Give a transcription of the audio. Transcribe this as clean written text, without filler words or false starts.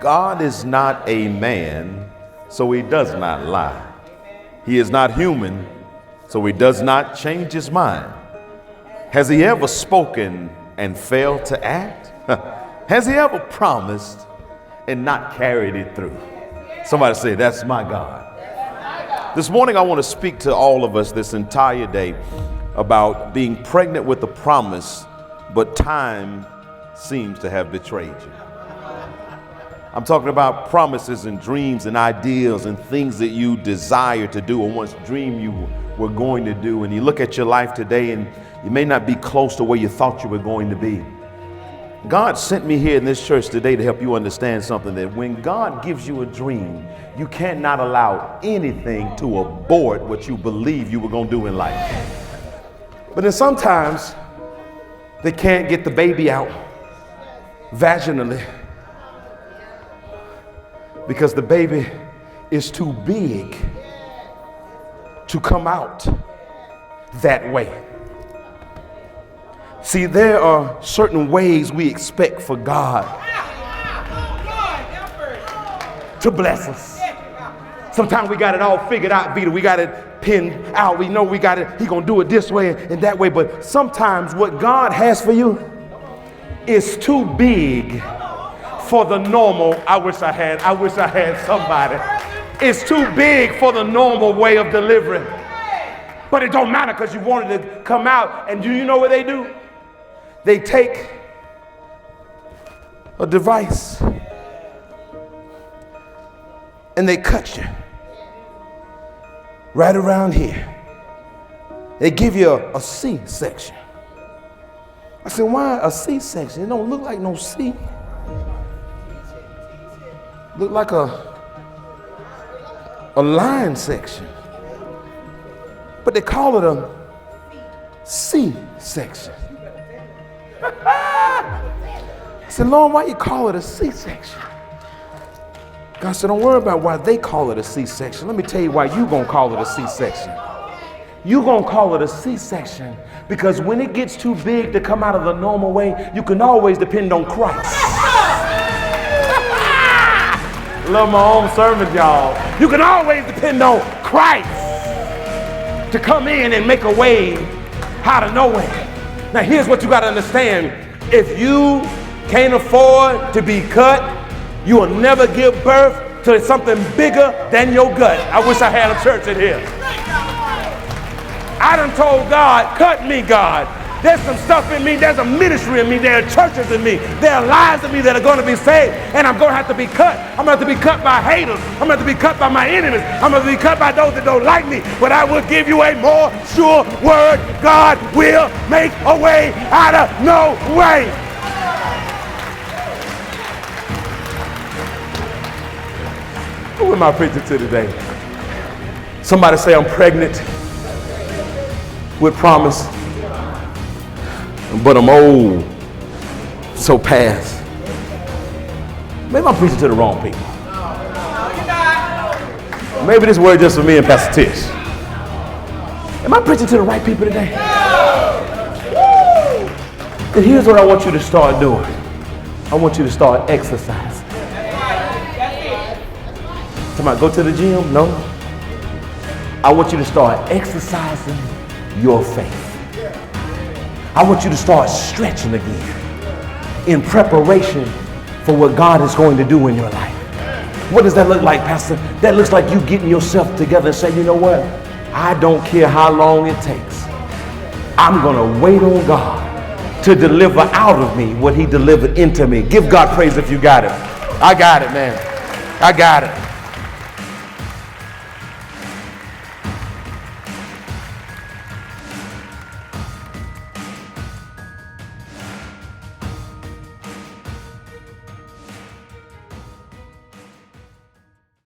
God is not a man, so he does not lie. He is not human, so he does not change his mind. Has he ever spoken and failed to act? Has he ever promised and not carried it through? Somebody say, that's my God. This morning, I want to speak to all of us this entire day about being pregnant with a promise, but time seems to have betrayed you. I'm talking about promises and dreams and ideals and things that you desire to do or once dreamed you were going to do. And you look at your life today and you may not be close to where you thought you were going to be. God sent me here in this church today to help you understand something, that when God gives you a dream, you cannot allow anything to abort what you believe you were going to do in life. But then sometimes they can't get the baby out vaginally because the baby is too big to come out that way. See, there are certain ways we expect for God to bless us. Sometimes we got it all figured out, Vita. We got it pinned out. We know we got it. He's going to do it this way and that way. But sometimes what God has for you is too big for the normal. I wish I had somebody. It's too big for the normal way of delivering. But it don't matter because you wanted to come out. And do you know what they do? They take a device and they cut you right around here. They give you a C-section. I said, why a C-section? It don't look like no C. Look like a line section. But they call it a C-section. I said, Lord, why you call it a C-section? God said, don't worry about why they call it a C-section. Let me tell you why you're going to call it a C-section. You're going to call it a C-section because when it gets too big to come out of the normal way, you can always depend on Christ. Love my own sermon, y'all. You can always depend on Christ to come in and make a way out of nowhere. Now, here's what you got to understand. If you can't afford to be cut, you will never give birth to something bigger than your gut. I wish I had a church in here. I done told God, cut me, God. There's some stuff in me. There's a ministry in me. There are churches in me. There are lives in me that are going to be saved. And I'm going to have to be cut. I'm going to have to be cut by haters. I'm going to have to be cut by my enemies. I'm going to be cut by those that don't like me. But I will give you a more sure word. God will make a way out of no way. Who am I preaching to today? Somebody say, I'm pregnant with promise, but I'm old, so past. Maybe I'm preaching to the wrong people. Maybe this word just for me and Pastor Tish. Am I preaching to the right people today? And here's what I want you to start doing. I want you to start exercising. Somebody go to the gym? No. I want you to start exercising your faith. I want you to start stretching again in preparation for what God is going to do in your life. What does that look like, Pastor? That looks like you getting yourself together and say, you know what? I don't care how long it takes. I'm going to wait on God to deliver out of me what he delivered into me. Give God praise if you got it. I got it, man. I got it.